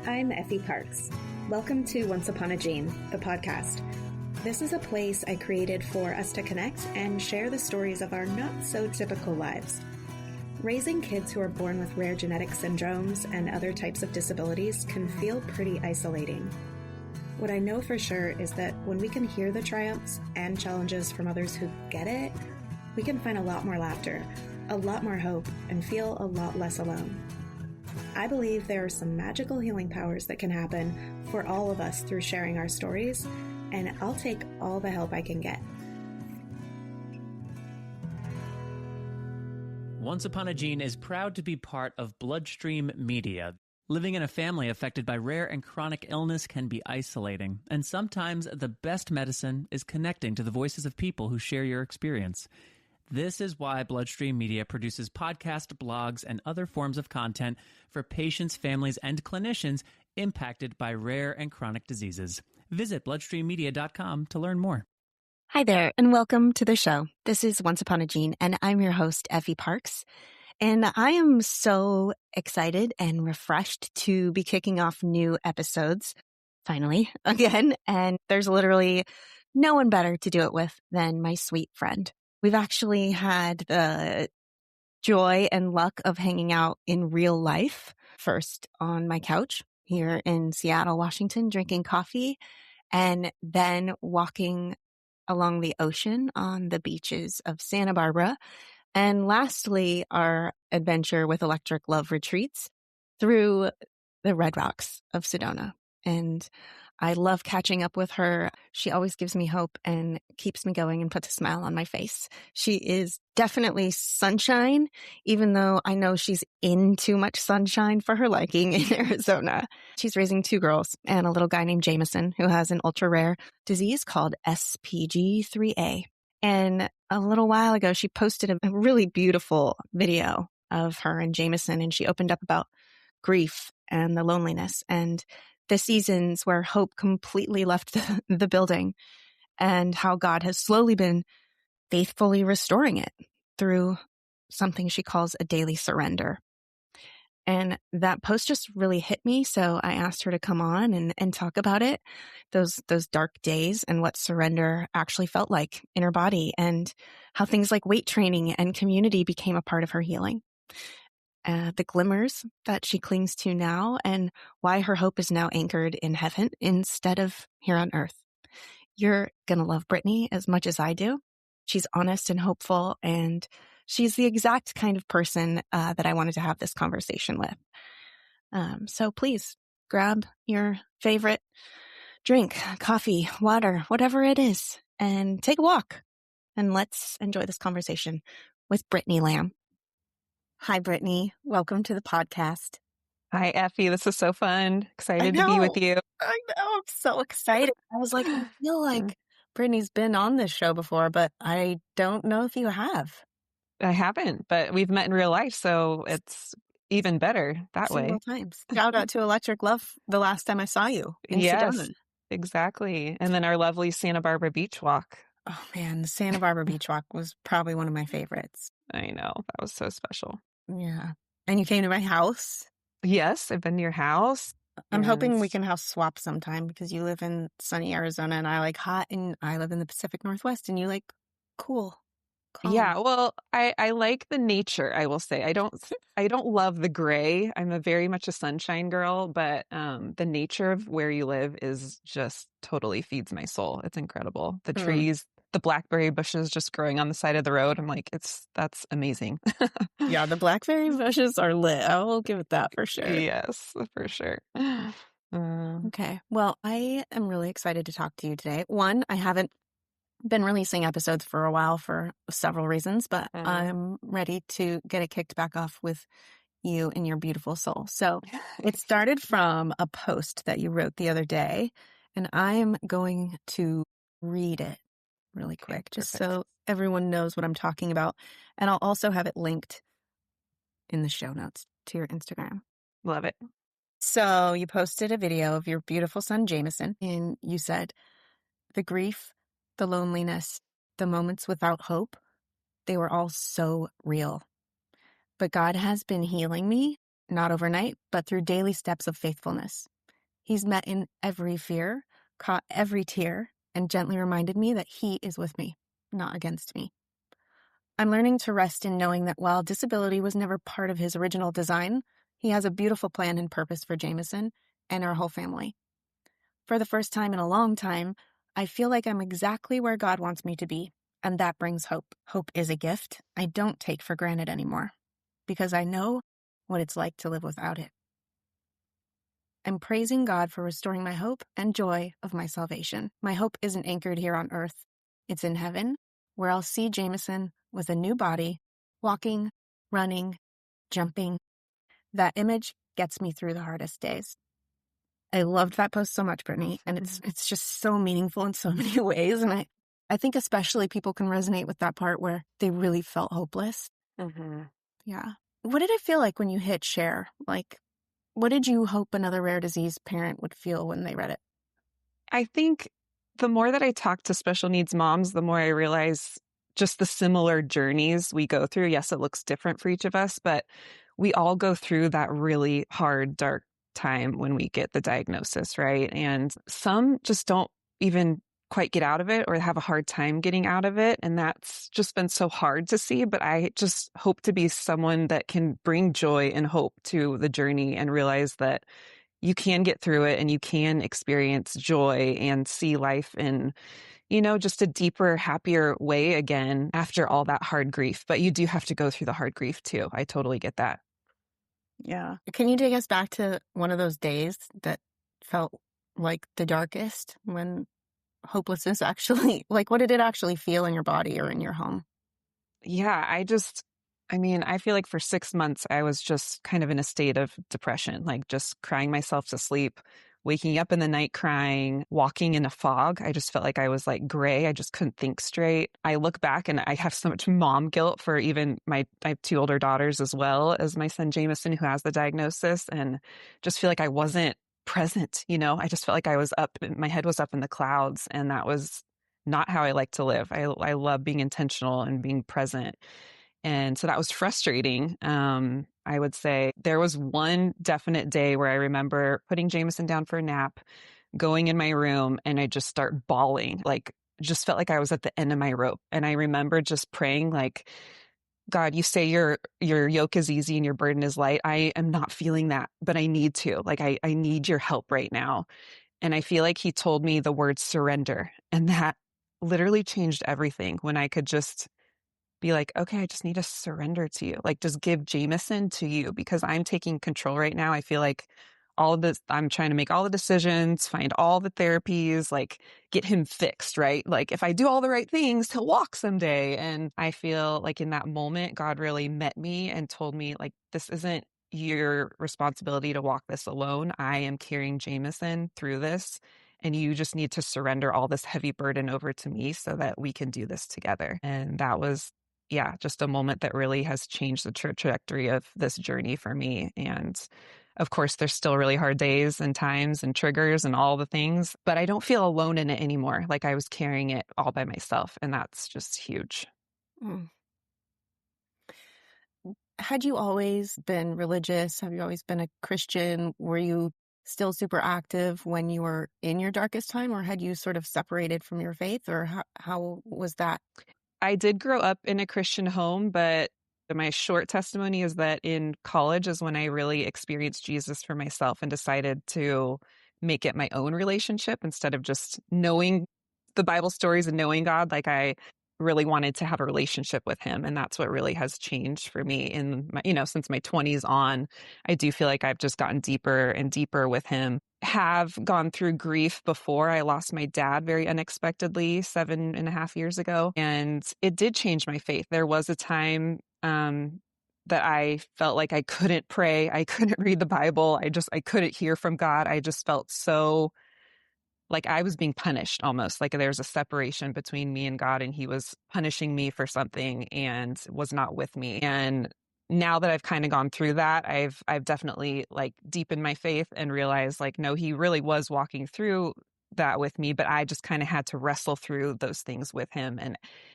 I'm Effie Parks. Welcome to Once Upon a Gene, the podcast. This is a place I created for us to connect and share the stories of our not-so-typical lives. Raising kids who are born with rare genetic syndromes and other types of disabilities can feel pretty isolating. What I know for sure is that when we can hear the triumphs and challenges from others who get it, we can find a lot more laughter, a lot more hope, and feel a lot less alone. I believe there are some magical healing powers that can happen for all of us through sharing our stories, and I'll take all the help I can get. Once Upon a Gene is proud to be part of Bloodstream Media. Living in a family affected by rare and chronic illness can be isolating, and sometimes the best medicine is connecting to the voices of people who share your experience. This is why Bloodstream Media produces podcasts, blogs, and other forms of content for patients, families, and clinicians impacted by rare and chronic diseases. Visit bloodstreammedia.com to learn more. Hi there, and welcome to the show. This is Once Upon a Gene, and I'm your host, Effie Parks. And I am so excited and refreshed to be kicking off new episodes, finally, again. And there's literally no one better to do it with than my sweet friend. We've actually had the joy and luck of hanging out in real life, first on my couch here in Seattle, Washington, drinking coffee, and then walking along the ocean on the beaches of Santa Barbara. And lastly, our adventure with Electric Love Retreats through the Red Rocks of Sedona. And I love catching up with her. She always gives me hope and keeps me going and puts a smile on my face. She is definitely sunshine, even though I know she's in too much sunshine for her liking in Arizona. She's raising two girls and a little guy named Jameson who has an ultra rare disease called SPG3A. And a little while ago, she posted a really beautiful video of her and Jameson, and she opened up about grief and the loneliness and the seasons where hope completely left the building, and how God has slowly been faithfully restoring it through something she calls a daily surrender. And that post just really hit me. So I asked her to come on and talk about it, those dark days and what surrender actually felt like in her body, and how things like weight training and community became a part of her healing. The glimmers that she clings to now, and why her hope is now anchored in heaven instead of here on earth. You're going to love Brittni as much as I do. She's honest and hopeful, and she's the exact kind of person that I wanted to have this conversation with. So please grab your favorite drink, coffee, water, whatever it is, and take a walk. And let's enjoy this conversation with Brittni Lamb. Hi, Brittni. Welcome to the podcast. Hi, Effie. This is so fun. Excited to be with you. I know. I'm so excited. I was like, I feel like Brittni's been on this show before, but I don't know if you have. I haven't, but we've met in real life, so it's even better that way. Several times. Shout out to Electric Love the last time I saw you in Yes, Sedona. exactly. And then our lovely Santa Barbara beach walk. Oh, man. The Santa Barbara beach walk was probably one of my favorites. I know. That was so special. Yeah. And you came to my house. Yes, I've been to your house. I'm hoping we can house swap sometime, because you live in sunny Arizona and I like hot, and I live in the Pacific Northwest and you like cool. Calm. Yeah, well, I like the nature, I will say. I don't love the gray. I'm very much a sunshine girl, but the nature of where you live is just totally feeds my soul. It's incredible. The trees, the blackberry bushes just growing on the side of the road. I'm like, that's amazing. Yeah, the blackberry bushes are lit. I will give it that for sure. Yes, for sure. Okay. Well, I am really excited to talk to you today. One, I haven't been releasing episodes for a while for several reasons, but I'm ready to get it kicked back off with you and your beautiful soul. So it started from a post that you wrote the other day, and I am going to read it really quick, just so everyone knows what I'm talking about. And I'll also have it linked in the show notes to your Instagram. Love it. So you posted a video of your beautiful son, Jameson, and you said, the grief, the loneliness, the moments without hope, they were all so real. But God has been healing me, not overnight, but through daily steps of faithfulness. He's met in every fear, caught every tear, and gently reminded me that he is with me, not against me. I'm learning to rest in knowing that while disability was never part of his original design, he has a beautiful plan and purpose for Jameson and our whole family. For the first time in a long time, I feel like I'm exactly where God wants me to be, and that brings hope. Hope is a gift I don't take for granted anymore, because I know what it's like to live without it. I'm praising God for restoring my hope and joy of my salvation. My hope isn't anchored here on earth. It's in heaven, where I'll see Jameson with a new body, walking, running, jumping. That image gets me through the hardest days. I loved that post so much, Brittni, and it's just so meaningful in so many ways. And I think especially people can resonate with that part where they really felt hopeless. Mm-hmm. Yeah. What did it feel like when you hit share? Like, what did you hope another rare disease parent would feel when they read it? I think the more that I talk to special needs moms, the more I realize just the similar journeys we go through. Yes, it looks different for each of us, but we all go through that really hard, dark time when we get the diagnosis, right? And some just don't even quite get out of it or have a hard time getting out of it. And that's just been so hard to see. But I just hope to be someone that can bring joy and hope to the journey and realize that you can get through it and you can experience joy and see life in, just a deeper, happier way again after all that hard grief. But you do have to go through the hard grief too. I totally get that. Yeah. Can you take us back to one of those days that felt like the darkest, when hopelessness actually, like, what did it actually feel in your body or in your home? Yeah, I feel like for 6 months, I was just kind of in a state of depression, like just crying myself to sleep, waking up in the night crying, walking in a fog. I just felt like I was like gray. I just couldn't think straight. I look back and I have so much mom guilt for even I have two older daughters as well as my son Jameson, who has the diagnosis, and just feel like I wasn't present. I just felt like I was up, my head was up in the clouds, and that was not how I like to live. I love being intentional and being present. And so that was frustrating. I would say there was one definite day where I remember putting Jameson down for a nap, going in my room, and I just start bawling, like just felt like I was at the end of my rope. And I remember just praying like, God, you say your yoke is easy and your burden is light. I am not feeling that, but I need to. Like I need your help right now. And I feel like he told me the word surrender. And that literally changed everything when I could just be like, okay, I just need to surrender to you. Like, just give Jameson to you because I'm taking control right now. I feel like all of this, I'm trying to make all the decisions, find all the therapies, like get him fixed, right? Like, if I do all the right things, he'll walk someday. And I feel like in that moment, God really met me and told me, like, this isn't your responsibility to walk this alone. I am carrying Jameson through this. And you just need to surrender all this heavy burden over to me so that we can do this together. And that was, yeah, just a moment that really has changed the trajectory of this journey for me. And of course, there's still really hard days and times and triggers and all the things, but I don't feel alone in it anymore. Like I was carrying it all by myself. And that's just huge. Mm. Had you always been religious? Have you always been a Christian? Were you still super active when you were in your darkest time, or had you sort of separated from your faith, or how was that? I did grow up in a Christian home, but my short testimony is that in college is when I really experienced Jesus for myself and decided to make it my own relationship instead of just knowing the Bible stories and knowing God. Like I really wanted to have a relationship with him. And that's what really has changed for me in my, since my 20s on. I do feel like I've just gotten deeper and deeper with him. Have gone through grief before. I lost my dad very unexpectedly 7.5 years ago. And it did change my faith. There was a time that I felt like I couldn't pray. I couldn't read the Bible. I couldn't hear from God. I just felt so like I was being punished almost, like there was a separation between me and God and he was punishing me for something and was not with me. And now that I've kind of gone through that, I've definitely like deepened my faith and realized like, no, he really was walking through that with me, but I just kind of had to wrestle through those things with him.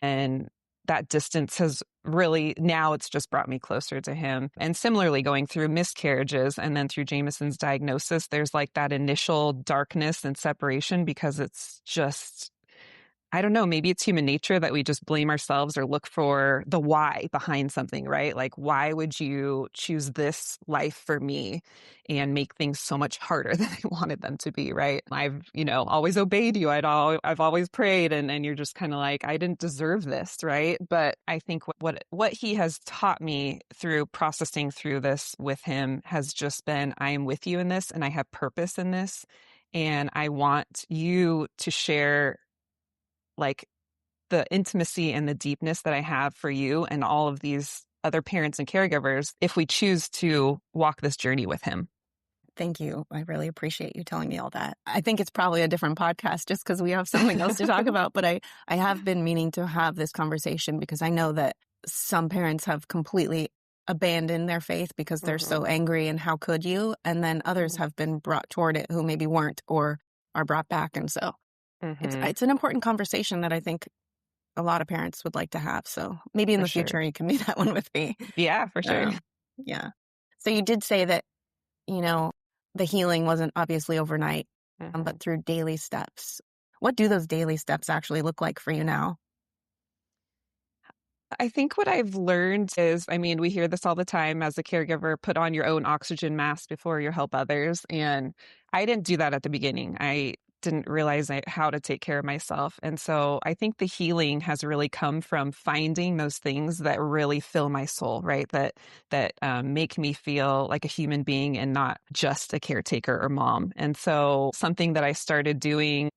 And that distance has really, now it's just brought me closer to him. And similarly, going through miscarriages and then through Jameson's diagnosis, there's like that initial darkness and separation because it's just, I don't know, maybe it's human nature that we just blame ourselves or look for the why behind something, right? Like, why would you choose this life for me and make things so much harder than I wanted them to be, right? I've, always obeyed you. I've always prayed, and you're just kind of like, I didn't deserve this, right? But I think what he has taught me through processing through this with him has just been, I am with you in this, and I have purpose in this, and I want you to share like the intimacy and the deepness that I have for you and all of these other parents and caregivers if we choose to walk this journey with him. Thank you. I really appreciate you telling me all that. I think it's probably a different podcast just because we have something else to talk about, but I have been meaning to have this conversation because I know that some parents have completely abandoned their faith because they're so angry and how could you? And then others have been brought toward it who maybe weren't or are brought back. And so it's an important conversation that I think a lot of parents would like to have. So maybe in the future you can meet that one with me. Yeah, for sure. Yeah. So you did say that, the healing wasn't obviously overnight, but through daily steps. What do those daily steps actually look like for you now? I think what I've learned is, we hear this all the time as a caregiver, put on your own oxygen mask before you help others. And I didn't do that at the beginning. I didn't realize how to take care of myself. And so I think the healing has really come from finding those things that really fill my soul, right? That make me feel like a human being and not just a caretaker or mom. And so something that I started doing,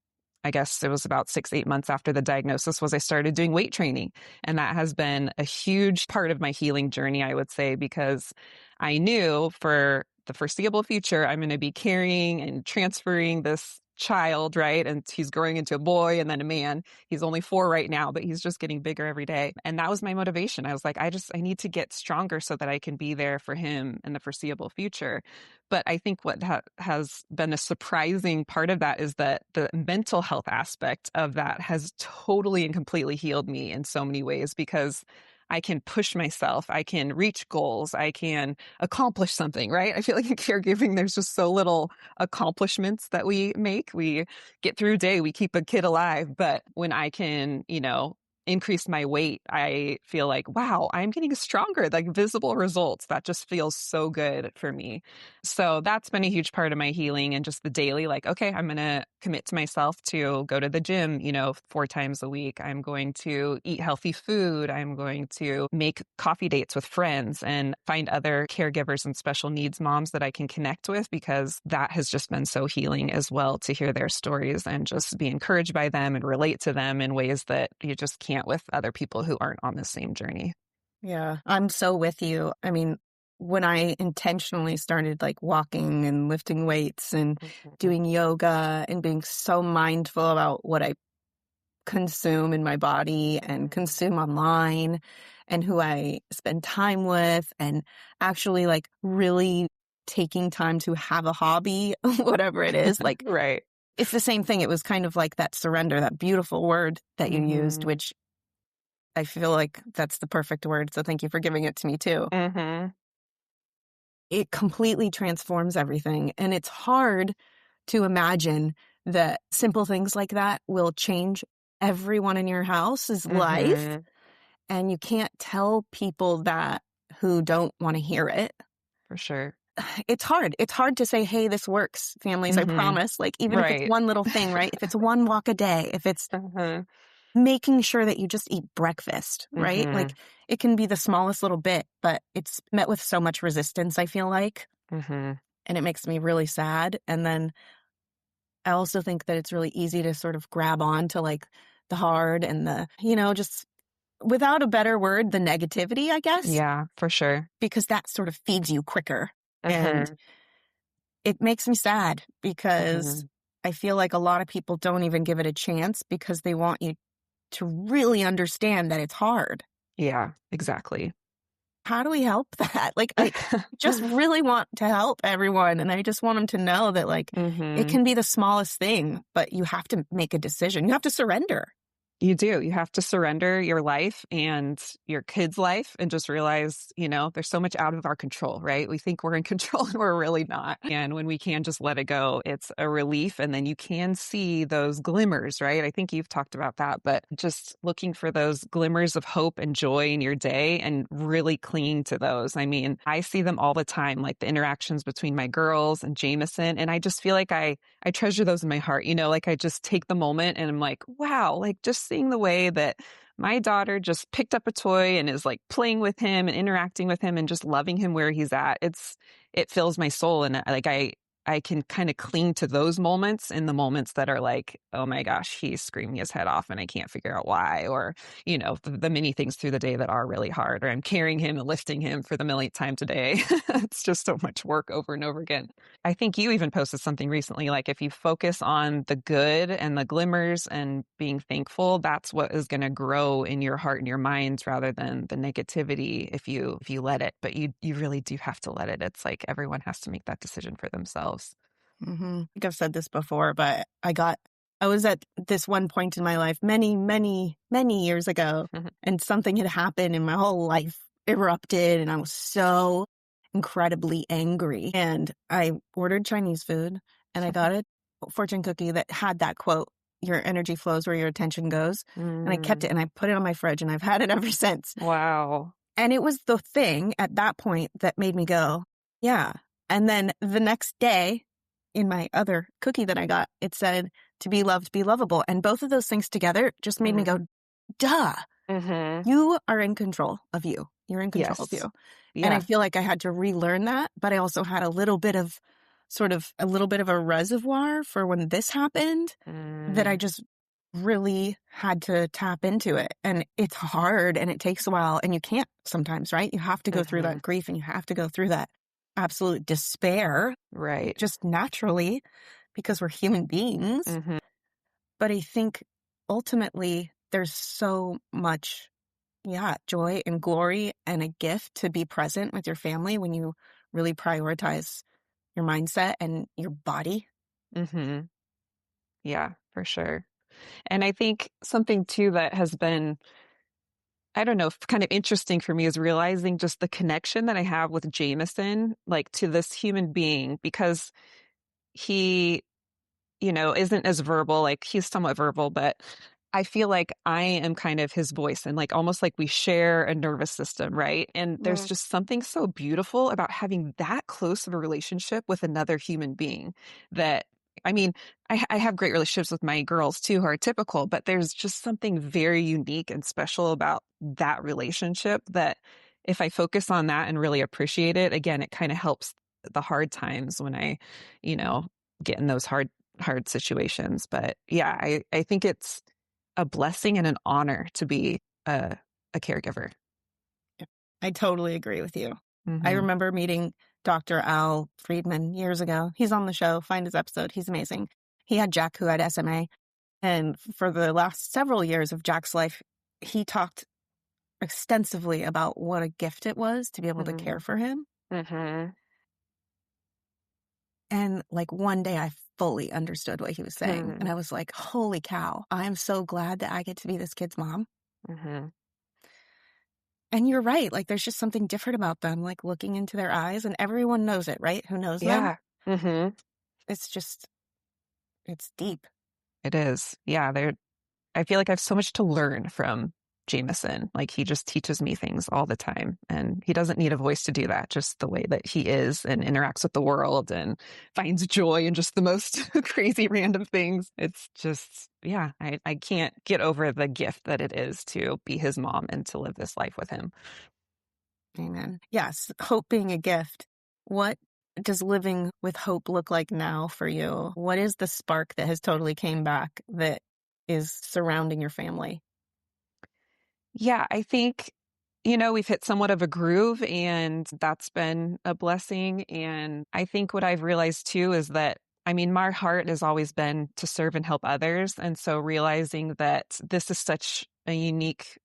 I guess it was about 6-8 months after the diagnosis, was I started doing weight training. And that has been a huge part of my healing journey, I would say, because I knew for the foreseeable future, I'm going to be carrying and transferring this child, right? And he's growing into a boy and then a man. He's only 4 right now, but he's just getting bigger every day. And that was my motivation. I was like, I need to get stronger so that I can be there for him in the foreseeable future. But I think what has been a surprising part of that is that the mental health aspect of that has totally and completely healed me in so many ways, because I can push myself, I can reach goals, I can accomplish something, right? I feel like in caregiving, there's just so little accomplishments that we make. We get through a day, we keep a kid alive. But when I can, increase my weight, I feel like, wow, I'm getting stronger, like visible results. That just feels so good for me. So that's been a huge part of my healing, and just the daily, like, okay, I'm going to commit to myself to go to the gym, 4 times a week. I'm going to eat healthy food. I'm going to make coffee dates with friends and find other caregivers and special needs moms that I can connect with, because that has just been so healing as well, to hear their stories and just be encouraged by them and relate to them in ways that you just can't with other people who aren't on the same journey. Yeah, I'm so with you. When I intentionally started like walking and lifting weights and doing yoga and being so mindful about what I consume in my body and consume online and who I spend time with, and actually like really taking time to have a hobby, whatever it is, like, right. It's the same thing. It was kind of like that surrender, that beautiful word that you used, which I feel like that's the perfect word. So thank you for giving it to me too. It completely transforms everything. And it's hard to imagine that simple things like that will change everyone in your house's life. And you can't tell people that who don't want to hear it. For sure. It's hard. It's hard to say, hey, this works, families, I promise. Like, even if it's one little thing, right? If it's one walk a day, if it's making sure that you just eat breakfast, right? Like, it can be the smallest little bit, but it's met with so much resistance, I feel like. And it makes me really sad. And then I also think that it's really easy to sort of grab on to like the hard and the, just without a better word, the negativity, I guess. Yeah, for sure. Because that sort of feeds you quicker. And it makes me sad because I feel like a lot of people don't even give it a chance because they want you to really understand that it's hard. Yeah, exactly. How do we help that? Like, I just really want to help everyone. And I just want them to know that, like, it can be the smallest thing, but you have to make a decision. You have to surrender. You do. You have to surrender your life and your kid's life and just realize, there's so much out of our control, right? We think we're in control and we're really not. And when we can just let it go, it's a relief. And then you can see those glimmers, right? I think you've talked about that, but just looking for those glimmers of hope and joy in your day and really clinging to those. I mean, I see them all the time, like the interactions between my girls and Jameson. And I just feel like I treasure those in my heart, like I just take the moment and I'm like, wow, like just seeing the way that my daughter just picked up a toy and is like playing with him and interacting with him and just loving him where he's at. It fills my soul. And like, I can kind of cling to those moments in the moments that are like, oh my gosh, he's screaming his head off and I can't figure out why. Or, the many things through the day that are really hard, or I'm carrying him and lifting him for the millionth time today. It's just so much work over and over again. I think you even posted something recently, like if you focus on the good and the glimmers and being thankful, that's what is going to grow in your heart and your minds rather than the negativity if you let it. But you really do have to let it. It's like everyone has to make that decision for themselves. Mm-hmm. I think I've said this before, but I was at this one point in my life many, many, many years ago, and something had happened and my whole life erupted and I was so incredibly angry. And I ordered Chinese food and I got a fortune cookie that had that quote, "Your energy flows where your attention goes." And I kept it and I put it on my fridge and I've had it ever since. Wow. And it was the thing at that point that made me go, yeah. And then the next day in my other cookie that I got, it said, "To be loved, be lovable." And both of those things together just made me go, duh, you are in control of you. You're in control of you. Yeah. And I feel like I had to relearn that, but I also had a little bit of a reservoir for when this happened that I just really had to tap into it. And it's hard and it takes a while and you can't sometimes, right? You have to go through that grief and you have to go through that absolute despair, right? Just naturally because we're human beings. But I think ultimately there's so much, joy and glory and a gift to be present with your family when you really prioritize your mindset and your body. Yeah, for sure. And I think something too that has been, I don't know, kind of interesting for me is realizing just the connection that I have with Jameson, like to this human being, because he, isn't as verbal, like he's somewhat verbal, but I feel like I am kind of his voice and like almost like we share a nervous system, right? And there's just something so beautiful about having that close of a relationship with another human being that, I mean, I have great relationships with my girls too, who are typical, but there's just something very unique and special about that relationship that if I focus on that and really appreciate it, again, it kind of helps the hard times when I, get in those hard situations. But yeah, I think it's a blessing and an honor to be a caregiver. I totally agree with you. I remember meeting Dr. Al Friedman years ago. He's on the show. Find his episode. He's amazing. He had Jack, who had SMA. And for the last several years of Jack's life, he talked extensively about what a gift it was to be able to care for him. And like one day I fully understood what he was saying. And I was like, holy cow, I'm so glad that I get to be this kid's mom. And you're right. Like there's just something different about them, like looking into their eyes, and everyone knows it, right? Who knows them? It's just, it's deep. It is. Yeah. I feel like I have so much to learn from Jameson. Like he just teaches me things all the time, and he doesn't need a voice to do that. Just the way that he is and interacts with the world and finds joy in just the most crazy random things. It's just, yeah, I can't get over the gift that it is to be his mom and to live this life with him. Amen. Yes. Hope being a gift. What does living with hope look like now for you? What is the spark that has totally came back that is surrounding your family? Yeah, I think, we've hit somewhat of a groove, and that's been a blessing. And I think what I've realized too is that, my heart has always been to serve and help others. And so realizing that this is such a unique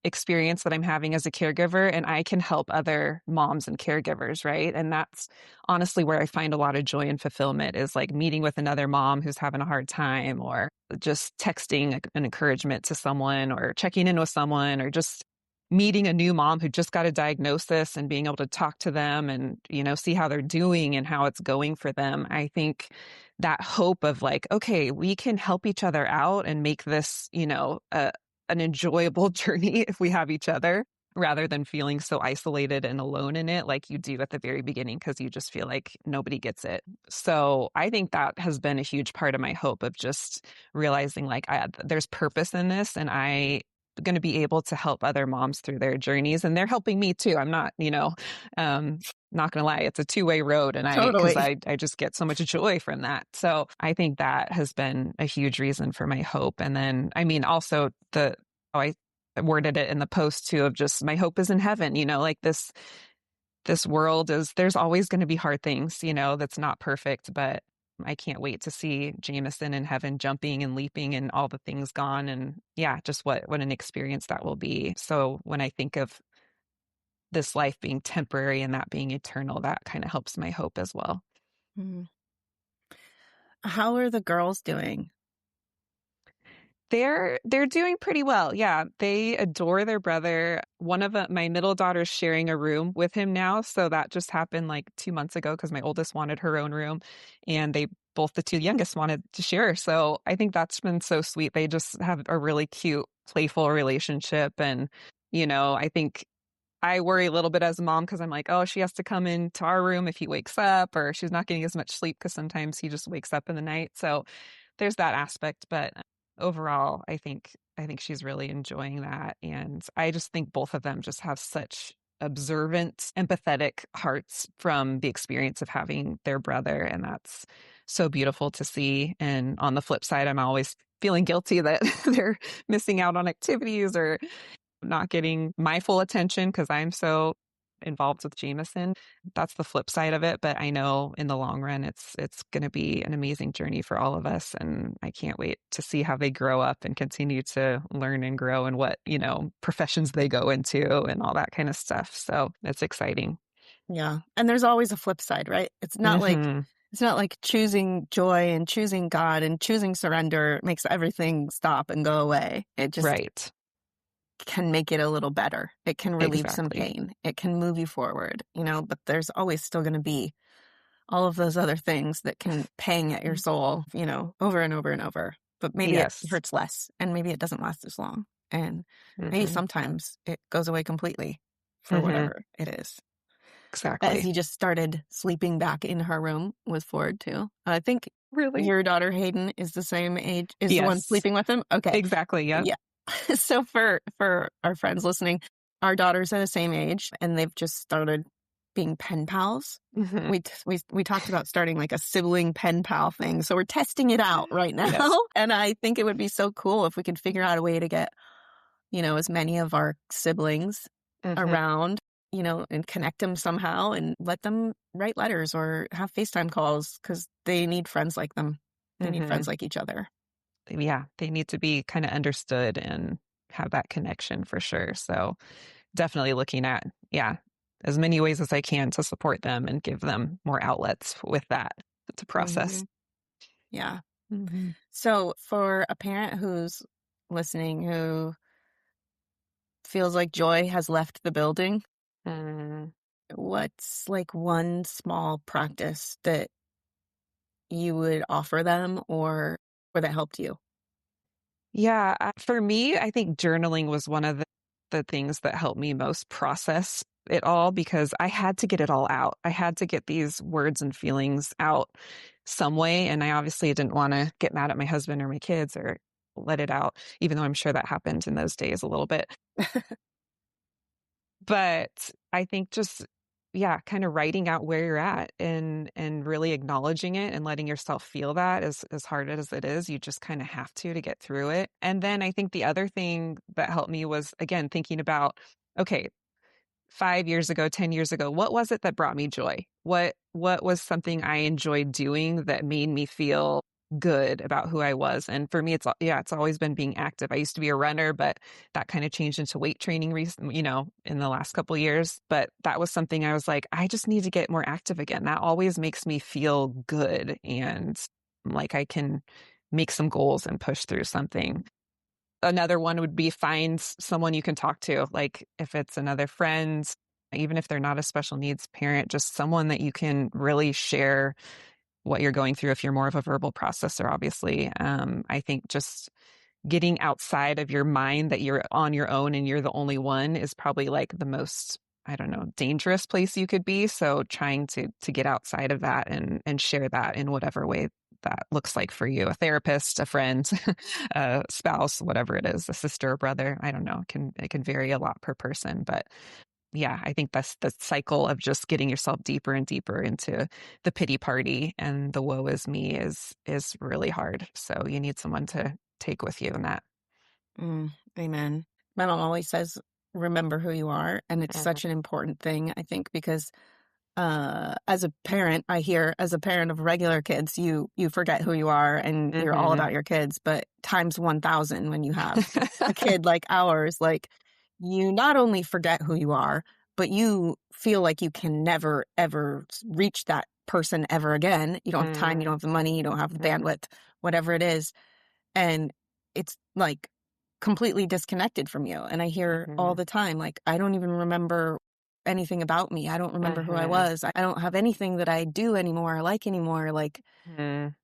experience that I'm having as a caregiver, and I can help other moms and caregivers, right? And that's honestly where I find a lot of joy and fulfillment, is like meeting with another mom who's having a hard time, or just texting an encouragement to someone or checking in with someone or just meeting a new mom who just got a diagnosis and being able to talk to them and, see how they're doing and how it's going for them. I think that hope of like, okay, we can help each other out and make this, an enjoyable journey if we have each other, rather than feeling so isolated and alone in it like you do at the very beginning, because you just feel like nobody gets it. So I think that has been a huge part of my hope of just realizing like there's purpose in this, and I going to be able to help other moms through their journeys, and they're helping me too. I'm not, not going to lie, it's a two-way road, and because Totally. I just get so much joy from that. So I think that has been a huge reason for my hope. And then, I mean, also I worded it in the post too, of just my hope is in heaven, like this world there's always going to be hard things, that's not perfect, but I can't wait to see Jameson in heaven jumping and leaping and all the things gone. And yeah, just what an experience that will be. So when I think of this life being temporary and that being eternal, that kind of helps my hope as well. Mm. How are the girls doing? They're doing pretty well. Yeah, they adore their brother. One of my middle daughter's sharing a room with him now. So that just happened like 2 months ago because my oldest wanted her own room, and the two youngest wanted to share. So I think that's been so sweet. They just have a really cute, playful relationship. And, I think I worry a little bit as a mom because I'm like, oh, she has to come into our room if he wakes up, or she's not getting as much sleep because sometimes he just wakes up in the night. So there's that aspect. But overall, I think she's really enjoying that. And I just think both of them just have such observant, empathetic hearts from the experience of having their brother. And that's so beautiful to see. And on the flip side, I'm always feeling guilty that they're missing out on activities or not getting my full attention because I'm so involved with Jameson. That's the flip side of it. But I know in the long run, it's going to be an amazing journey for all of us. And I can't wait to see how they grow up and continue to learn and grow and what, professions they go into and all that kind of stuff. So it's exciting. Yeah. And there's always a flip side, right? It's not like choosing joy and choosing God and choosing surrender makes everything stop and go away. It just right. can make it a little better. It can relieve some Exactly. pain. It can move you forward, but there's always still going to be all of those other things that can pang at your soul, over and over and over. But maybe Yes. it hurts less, and maybe it doesn't last as long. And maybe sometimes it goes away completely for whatever it is. Exactly. As he just started sleeping back in her room with Ford too. I think Really? your daughter Hayden is the same age, is the one Yes. sleeping with him? Okay. Exactly. Yeah. So for our friends listening, our daughters are the same age, and they've just started being pen pals. We talked about starting like a sibling pen pal thing. So we're testing it out right now. Yes. And I think it would be so cool if we could figure out a way to get, as many of our siblings around, and connect them somehow and let them write letters or have FaceTime calls, because they need friends like them. They need friends like each other. Yeah, they need to be kind of understood and have that connection for sure. So definitely looking at, as many ways as I can to support them and give them more outlets with that to process. Yeah. So for a parent who's listening who feels like joy has left the building, what's like one small practice that you would offer them or that helped you? Yeah, for me, I think journaling was one of the things that helped me most process it all, because I had to get it all out. I had to get these words and feelings out some way. And I obviously didn't want to get mad at my husband or my kids or let it out, even though I'm sure that happened in those days a little bit. But I think just, kind of writing out where you're at and really acknowledging it and letting yourself feel that, as hard as it is, you just kind of have to get through it. And then I think the other thing that helped me was, again, thinking about, okay, 5 years ago, 10 years ago, what was it that brought me joy? What was something I enjoyed doing that made me feel good about who I was? And for me, it's always been being active. I used to be a runner, but that kind of changed into weight training in the last couple of years. But that was something I was like, I just need to get more active again. That always makes me feel good and like I can make some goals and push through something. Another one would be find someone you can talk to. Like if it's another friend, even if they're not a special needs parent, just someone that you can really share what you're going through if you're more of a verbal processor, obviously. I think just getting outside of your mind that you're on your own and you're the only one is probably like the most, I don't know, dangerous place you could be. So trying to get outside of that and share that in whatever way that looks like for you, a therapist, a friend, a spouse, whatever it is, a sister or brother. I don't know. It can vary a lot per person, but yeah, I think that's the cycle of just getting yourself deeper and deeper into the pity party and the woe is me is really hard. So you need someone to take with you in that. Amen. My mom always says, remember who you are. And it's Mhm. such an important thing, I think, because as a parent, I hear as a parent of regular kids, you forget who you are and you're all Mhm. about your kids, but times 1,000 when you have a kid like ours, like you not only forget who you are, but you feel like you can never, ever reach that person ever again. You don't have time, you don't have the money, you don't have the bandwidth, whatever it is. And it's like completely disconnected from you. And I hear all Mhm. the time, like, I don't even remember anything about me. I don't remember who I Mhm. was. I don't have anything that I do anymore, like anymore. Like, Mhm.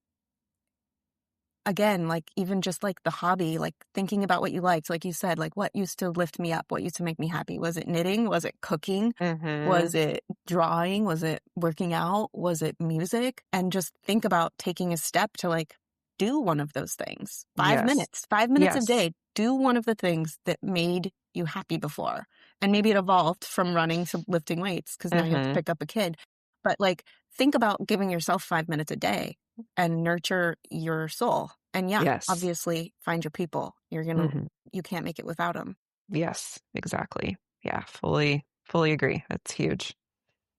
again, like even just like the hobby, like thinking about what you liked, like you said, like what used to lift me up, what used to make me happy. Was it knitting? Was it cooking? Was Mhm. it drawing? Was it working out? Was it music? And just think about taking a step to like do one of those things. Yes. 5 minutes a Yes. day, do one of the things that made you happy before. And maybe it evolved from running to lifting weights because now you have to Mhm. pick up a kid. But like think about giving yourself 5 minutes a day and nurture your soul. And yeah, Yes. obviously find your people. Mhm. You can't make it without them. Yes, exactly. Yeah, fully agree. That's huge.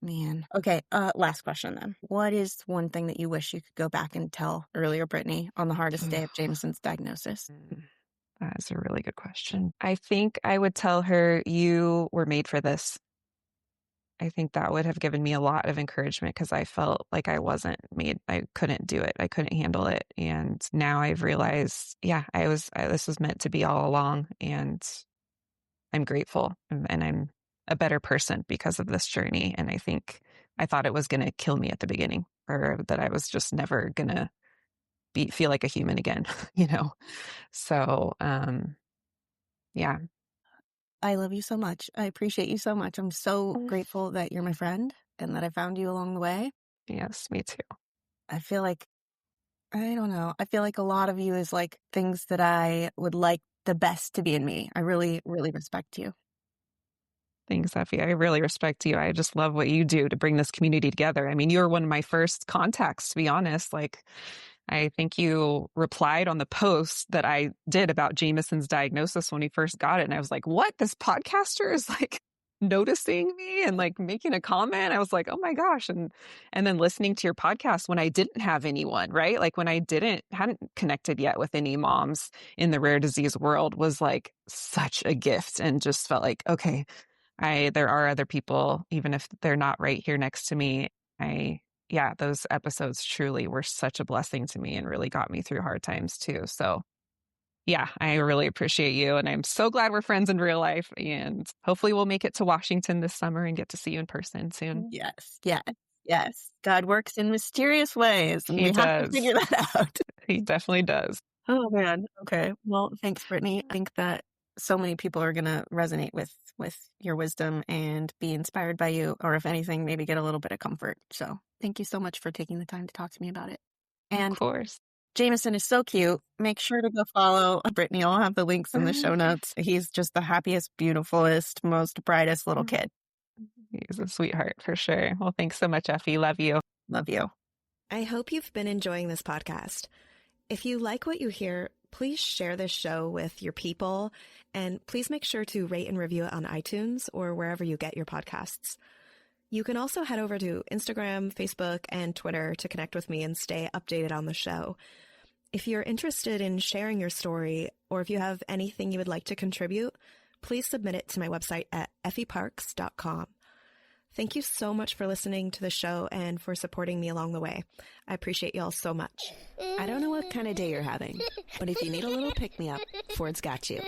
Man. Okay, last question then. What is one thing that you wish you could go back and tell earlier Brittni on the hardest day of Jameson's diagnosis? That is a really good question. I think I would tell her you were made for this. I think that would have given me a lot of encouragement because I felt like I wasn't made. I couldn't do it. I couldn't handle it. And now I've realized, yeah, this was meant to be all along. And I'm grateful and I'm a better person because of this journey. And I think I thought it was going to kill me at the beginning or that I was just never going to feel like a human again, you know? So, yeah. I love you so much. I appreciate you so much. I'm so grateful that you're my friend and that I found you along the way. Yes, me too. I feel like, I don't know, I feel like a lot of you is like things that I would like the best to be in me. I really, really respect you. Thanks, Effie. I really respect you. I just love what you do to bring this community together. I mean, you were one of my first contacts, to be honest. Like, I think you replied on the post that I did about Jameson's diagnosis when he first got it. And I was like, what? This podcaster is like noticing me and like making a comment. I was like, oh my gosh. And then listening to your podcast when I didn't have anyone, right? Like when I hadn't connected yet with any moms in the rare disease world was like such a gift and just felt like, okay, there are other people, even if they're not right here next to me. Yeah, those episodes truly were such a blessing to me and really got me through hard times too. So yeah, I really appreciate you. And I'm so glad we're friends in real life. And hopefully we'll make it to Washington this summer and get to see you in person soon. Yes, yes, yes. God works in mysterious ways, and He we have to does. figure that out. He definitely does. Oh man. Okay. Well, thanks, Brittni. I think that so many people are gonna resonate with your wisdom and be inspired by you, or if anything, maybe get a little bit of comfort. So thank you so much for taking the time to talk to me about it. Of And course. Jameson is so cute. Make sure to go follow Brittni. I'll have the links in the show notes. He's just the happiest, beautifulest, most brightest little kid. He's a sweetheart for sure. Well, thanks so much, Effie. Love you. Love you. I hope you've been enjoying this podcast. If you like what you hear, please share this show with your people, and please make sure to rate and review it on iTunes or wherever you get your podcasts. You can also head over to Instagram, Facebook, and Twitter to connect with me and stay updated on the show. If you're interested in sharing your story, or if you have anything you would like to contribute, please submit it to my website at effieparks.com. Thank you so much for listening to the show and for supporting me along the way. I appreciate y'all so much. I don't know what kind of day you're having, but if you need a little pick-me-up, Ford's got you.